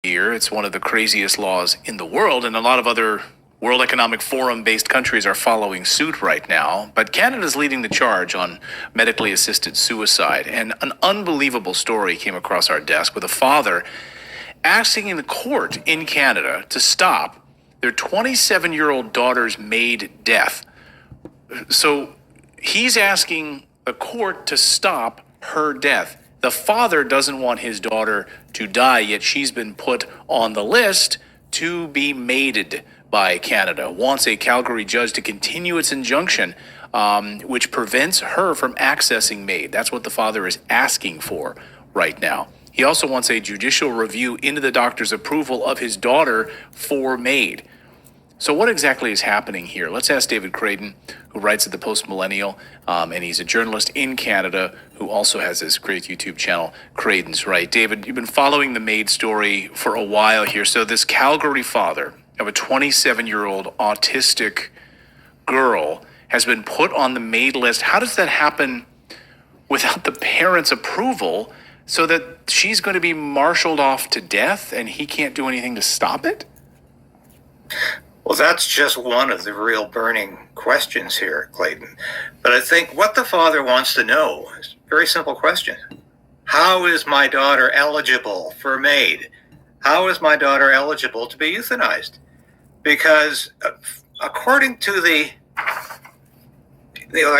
here. It's one of the craziest laws in the world, and a lot of other World Economic Forum-based countries are following suit right now. But Canada's leading the charge on medically assisted suicide. And an unbelievable story came across our desk with a father asking the court in Canada to stop their 27-year-old daughter's maid death. So he's asking the court to stop her death. The father doesn't want his daughter to die, yet she's been put on the list to be maided by Canada. Wants a Calgary judge to continue its injunction, which prevents her from accessing MAID. That's what the father is asking for right now. He also wants a judicial review into the doctor's approval of his daughter for MAID. So what exactly is happening here? Let's ask David Creighton, who writes at the Post Millennial, and he's a journalist in Canada who also has his great YouTube channel, Creighton's Right. David, you've been following the MAID story for a while here. So this Calgary father of a 27-year-old autistic girl has been put on the MAID list. How does that happen without the parents' approval so that she's going to be marshaled off to death and he can't do anything to stop it? Well, that's just one of the real burning questions here, Clayton. But I think what the father wants to know is a very simple question. How is my daughter eligible for MAID? How is my daughter eligible to be euthanized? Because according to the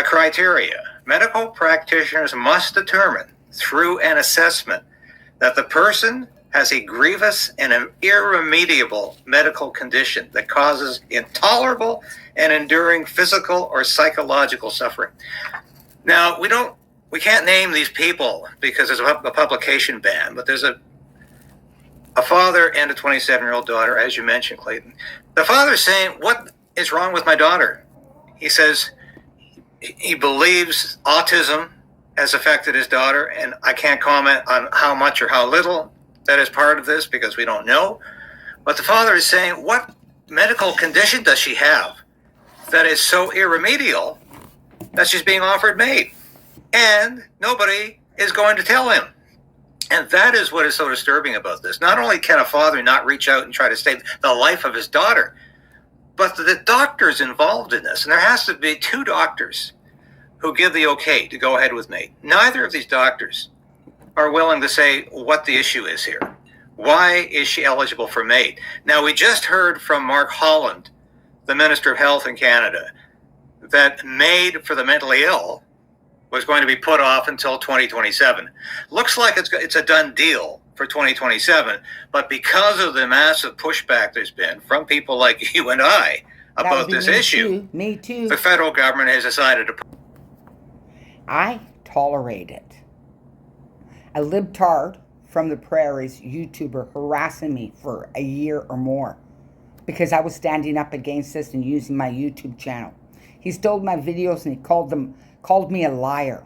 criteria, medical practitioners must determine through an assessment that the person has a grievous and an irremediable medical condition that causes intolerable and enduring physical or psychological suffering. Now, we can't name these people because there's a publication ban, but there's a father and a 27-year-old daughter, as you mentioned, Clayton. The father's saying, what is wrong with my daughter? He says he believes autism has affected his daughter, and I can't comment on how much or how little that is part of this because we don't know. But the father is saying, what medical condition does she have that is so irremediable that she's being offered MAID? And nobody is going to tell him. And that is what is so disturbing about this. Not only can a father not reach out and try to save the life of his daughter, but the doctors involved in this. And there has to be 2 doctors who give the okay to go ahead with MAID. Neither of these doctors are willing to say what the issue is here. Why is she eligible for MAID? Now, we just heard from Mark Holland, the Minister of Health in Canada, that MAID for the mentally ill was going to be put off until 2027. Looks like it's a done deal for 2027, but because of the massive pushback there's been from people like you and I about this issue, me too. The federal government has decided to... I tolerate it. A libtard from the prairies YouTuber harassing me for a year or more because I was standing up against this and using my YouTube channel. He stole my videos and he called me a liar.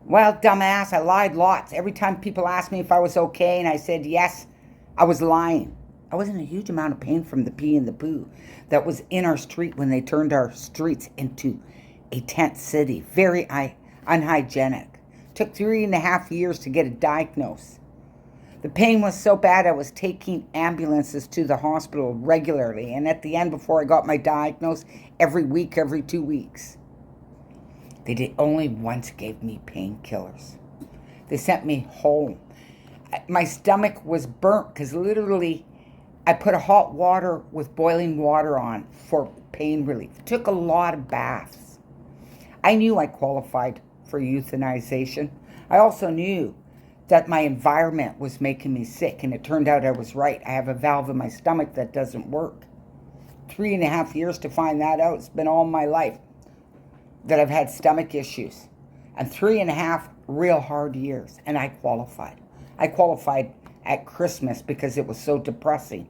Well, dumbass, I lied lots. Every time people asked me if I was okay and I said yes, I was lying. I was in a huge amount of pain from the pee and the poo that was in our street when they turned our streets into a tent city. Very unhygienic. Took 3.5 years to get a diagnosis. The pain was so bad I was taking ambulances to the hospital regularly, and at the end, before I got my diagnosis, every week, every 2 weeks. They did only once gave me painkillers. They sent me home. My stomach was burnt because literally I put a hot water with boiling water on for pain relief. Took a lot of baths. I knew I qualified for euthanization. I also knew that my environment was making me sick, and it turned out I was right. I have a valve in my stomach that doesn't work. 3.5 years to find that out. It's been all my life that I've had stomach issues, and 3.5 real hard years, and I qualified. I qualified at Christmas because it was so depressing.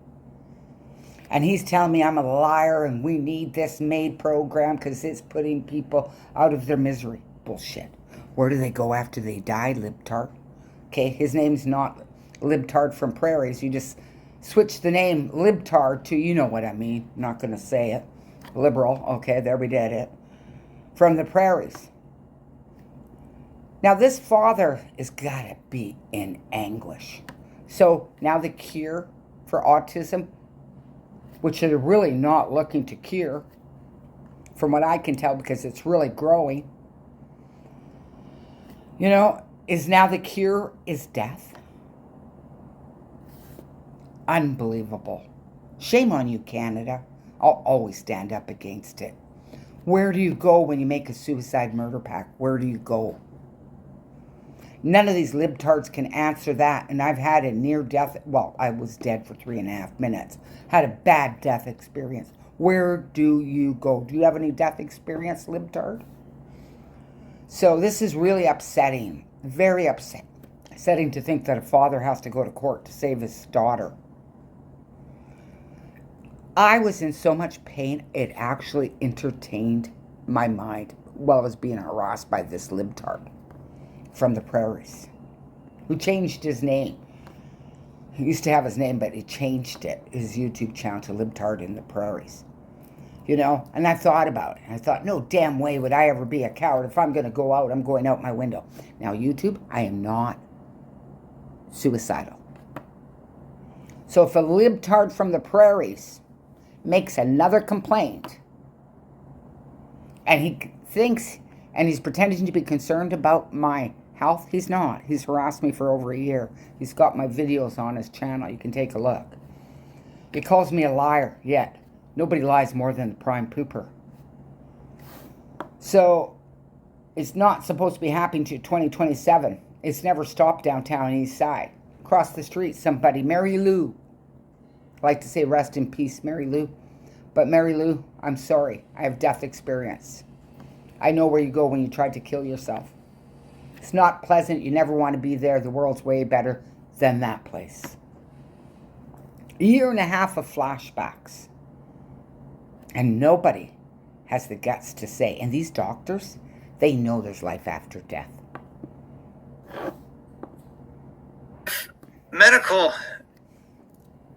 And he's telling me I'm a liar and we need this MAID program because it's putting people out of their misery. Bullshit. Where do they go after they die, libtard? Okay, his name's not libtard from prairies. You just switch the name libtard to, you know what I mean. I'm not going to say it. Liberal. Okay, there we did it. From the prairies. Now, this father has got to be in anguish. So now the cure for autism, which they're really not looking to cure, from what I can tell, because it's really growing, is now the cure is death. Unbelievable. Shame on you, Canada. I'll always stand up against it. Where do you go when you make a suicide murder pact? Where do you go? None of these libtards can answer that. And I've had a near death, well, I was dead for 3.5 minutes. Had a bad death experience. Where do you go? Do you have any death experience, libtard? So this is really upsetting. Very upsetting to think that a father has to go to court to save his daughter. I was in so much pain, it actually entertained my mind while I was being harassed by this libtard from the prairies, who changed his name. He used to have his name, but he changed it, his YouTube channel, to Libtard in the Prairies. And I thought about it. I thought, no damn way would I ever be a coward. If I'm going to go out, I'm going out my window. Now, YouTube, I am not suicidal. So if a libtard from the prairies makes another complaint, and he thinks, and he's pretending to be concerned about my health, he's not. He's harassed me for over a year. He's got my videos on his channel. You can take a look. He calls me a liar, yet nobody lies more than the prime pooper. So it's not supposed to be happening to 2027. It's never stopped downtown East Side. Across the street, somebody, Mary Lou. I like to say rest in peace, Mary Lou. But Mary Lou, I'm sorry. I have death experience. I know where you go when you try to kill yourself. It's not pleasant. You never want to be there. The world's way better than that place. A year and a half of flashbacks. And nobody has the guts to say. And these doctors, they know there's life after death. Medical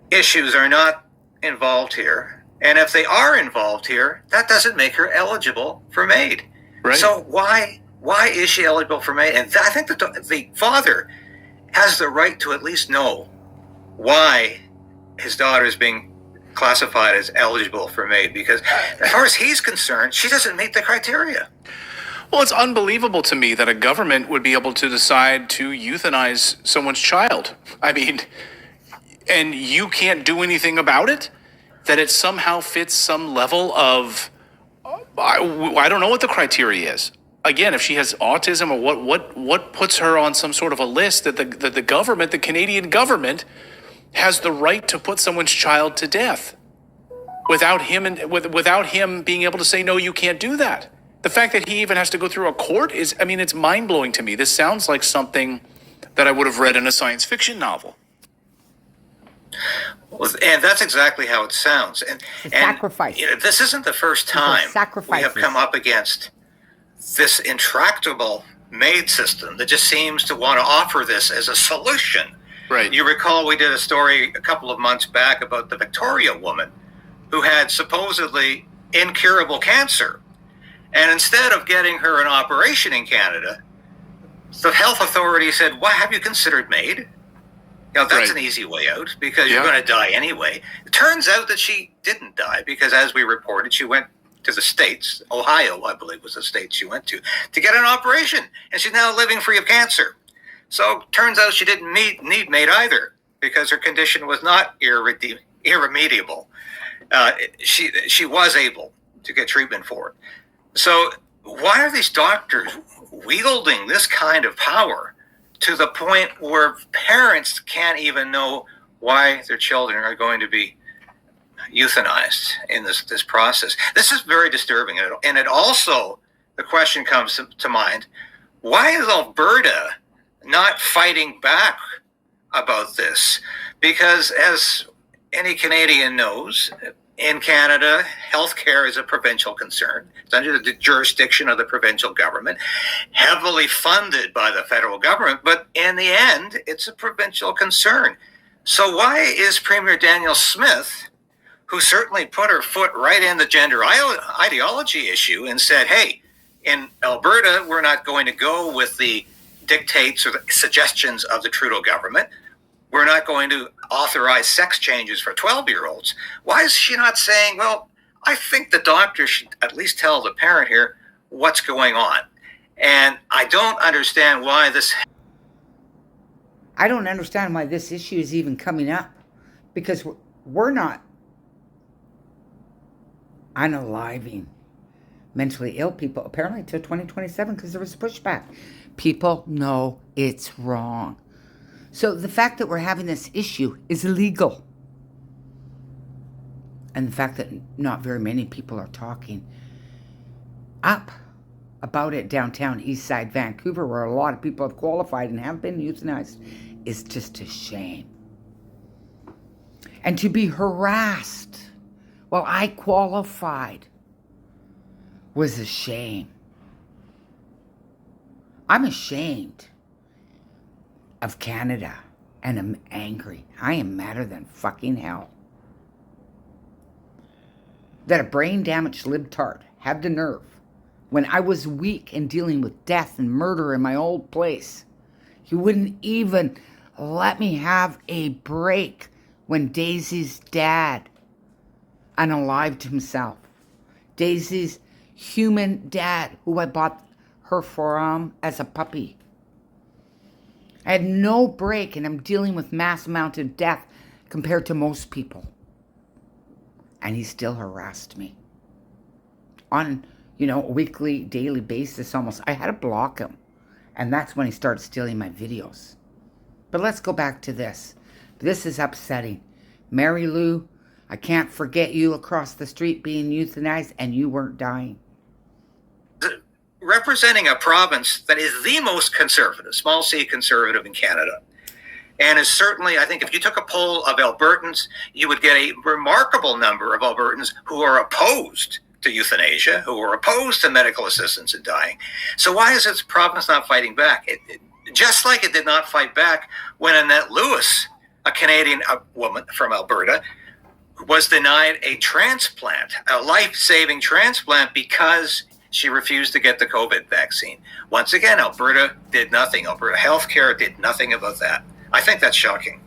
issues are not involved here. And if they are involved here, that doesn't make her eligible for MAID. Right. So why is she eligible for MAID? And I think the father has the right to at least know why his daughter is being classified as eligible for MAID, because as far as he's concerned, she doesn't meet the criteria. Well, it's unbelievable to me that a government would be able to decide to euthanize someone's child. I mean, and you can't do anything about it? That it somehow fits some level of, I don't know what the criteria is. Again, if she has autism, or what puts her on some sort of a list that the government, the Canadian government, has the right to put someone's child to death without him being able to say, no, you can't do that. The fact that he even has to go through a court is, it's mind-blowing to me. This sounds like something that I would have read in a science fiction novel. Well, and that's exactly how it sounds. And sacrifice. This isn't the first time we have come up against this intractable MAID system that just seems to want to offer this as a solution. Right. You recall we did a story a couple of months back about the Victoria woman who had supposedly incurable cancer. And instead of getting her an operation in Canada, the health authority said, "Why have you considered MAID? That's an easy way out, because you're going to die anyway." It turns out that she didn't die, because as we reported, she went to the States, Ohio, I believe was the state she went to get an operation. And she's now living free of cancer. So turns out she didn't need MAID either, because her condition was not irremediable. She was able to get treatment for it. So why are these doctors wielding this kind of power to the point where parents can't even know why their children are going to be euthanized in this process? This is very disturbing. And it also, the question comes to mind, why is Alberta not fighting back about this? Because as any Canadian knows, in Canada, healthcare is a provincial concern. It's under the jurisdiction of the provincial government, heavily funded by the federal government, but in the end, it's a provincial concern. So why is Premier Danielle Smith, who certainly put her foot right in the gender ideology issue and said, hey, in Alberta, we're not going to go with the dictates or the suggestions of the Trudeau government. we're not going to authorize sex changes for 12-year-olds. Why is she not saying, well, I think the doctor should at least tell the parent here what's going on? And I don't understand why this... I don't understand why this issue is even coming up, because we're not unaliving mentally ill people apparently until 2027 because there was a pushback. People know it's wrong. So the fact that we're having this issue is illegal. And the fact that not very many people are talking up about it downtown East Side Vancouver, where a lot of people have qualified and have been euthanized, is just a shame. And to be harassed while I qualified was a shame. I'm ashamed of Canada, and I'm angry. I am madder than fucking hell that a brain-damaged libtard had the nerve, when I was weak and dealing with death and murder in my old place, he wouldn't even let me have a break when Daisy's dad unalived himself. Daisy's human dad, who I bought her from as a puppy. I had no break, and I'm dealing with mass amount of death compared to most people. And he still harassed me on, a weekly, daily basis almost. I had to block him. And that's when he started stealing my videos. But let's go back to this. This is upsetting. Mary Lou, I can't forget you across the street being euthanized and you weren't dying. Representing a province that is the most conservative, small c conservative in Canada. And is certainly, I think if you took a poll of Albertans, you would get a remarkable number of Albertans who are opposed to euthanasia, who are opposed to medical assistance in dying. So why is this province not fighting back? Just like it did not fight back when Annette Lewis, a Canadian woman from Alberta, was denied a transplant, a life-saving transplant, because she refused to get the COVID vaccine. Once again, Alberta did nothing. Alberta Healthcare did nothing about that. I think that's shocking.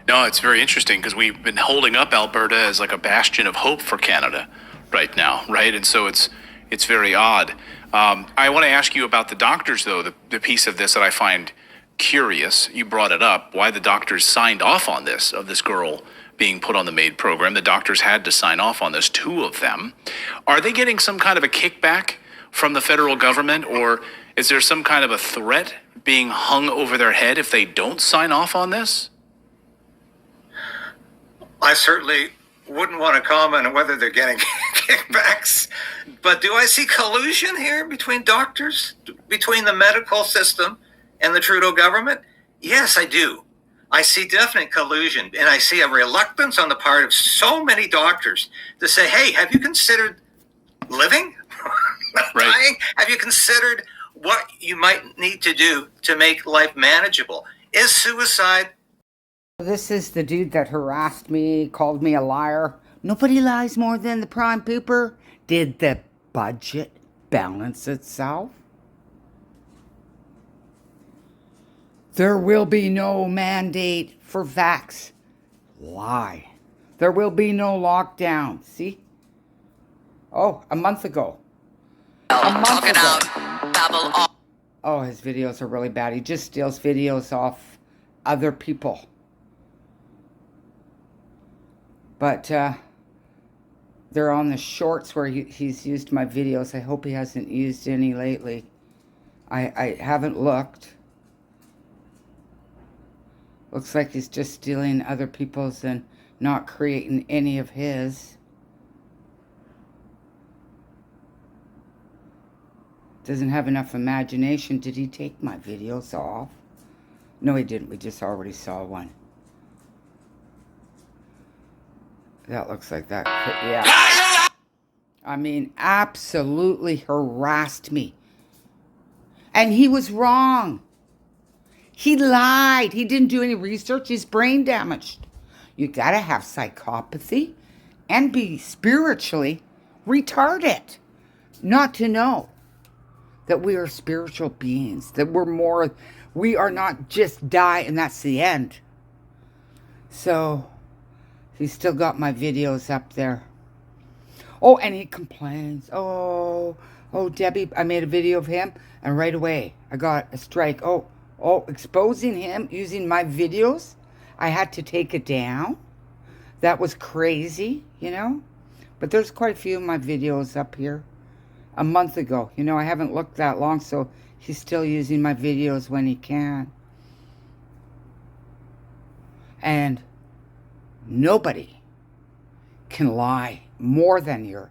No, it's very interesting because we've been holding up Alberta as like a bastion of hope for Canada right now, right? And so it's very odd. I want to ask you about the doctors, though, the piece of this that I find curious. You brought it up, why the doctors signed off on this, of this girl being put on the MAID program. The doctors had to sign off on this, 2 of them. Are they getting some kind of a kickback from the federal government, or is there some kind of a threat being hung over their head if they don't sign off on this? I certainly wouldn't want to comment on whether they're getting kickbacks, but do I see collusion here between doctors, between the medical system and the Trudeau government? Yes, I do. I see definite collusion, and I see a reluctance on the part of so many doctors to say, hey, have you considered living? Not right. Dying? Have you considered what you might need to do to make life manageable? Is suicide... This is the dude that harassed me, called me a liar. Nobody lies more than the prime pooper. Did the budget balance itself? There will be no mandate for vax. Lie. There will be no lockdown. See? Oh, a month ago. Oh, his videos are really bad. He just steals videos off other people. But they're on the shorts where he's used my videos. I hope he hasn't used any lately. I haven't looked. Looks like he's just stealing other people's and not creating any of his. Doesn't have enough imagination. Did he take my videos off? No, he didn't. We just already saw one. That looks like that. Yeah. I mean, absolutely harassed me. And he was wrong. He lied. He didn't do any research. He's brain damaged. You gotta have psychopathy and be spiritually retarded not to know that we are spiritual beings, that we are not just die and that's the end. So he's still got my videos up there. Oh, and he complains. Oh, Debbie, I made a video of him, and right away I got a strike. Oh, exposing him using my videos. I had to take it down. That was crazy, you know. But there's quite a few of my videos up here. A month ago, you know, I haven't looked that long, so he's still using my videos when he can. And nobody can lie more than your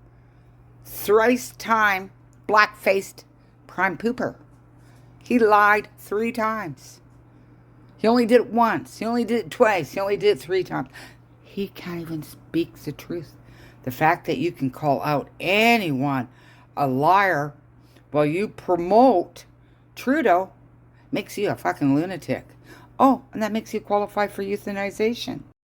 thrice-time black-faced prime pooper. He lied 3 times. He only did it once. He only did it twice. He only did it 3 times. He can't even speak the truth. The fact that you can call out anyone a liar while you promote Trudeau makes you a fucking lunatic. Oh, and that makes you qualify for euthanization.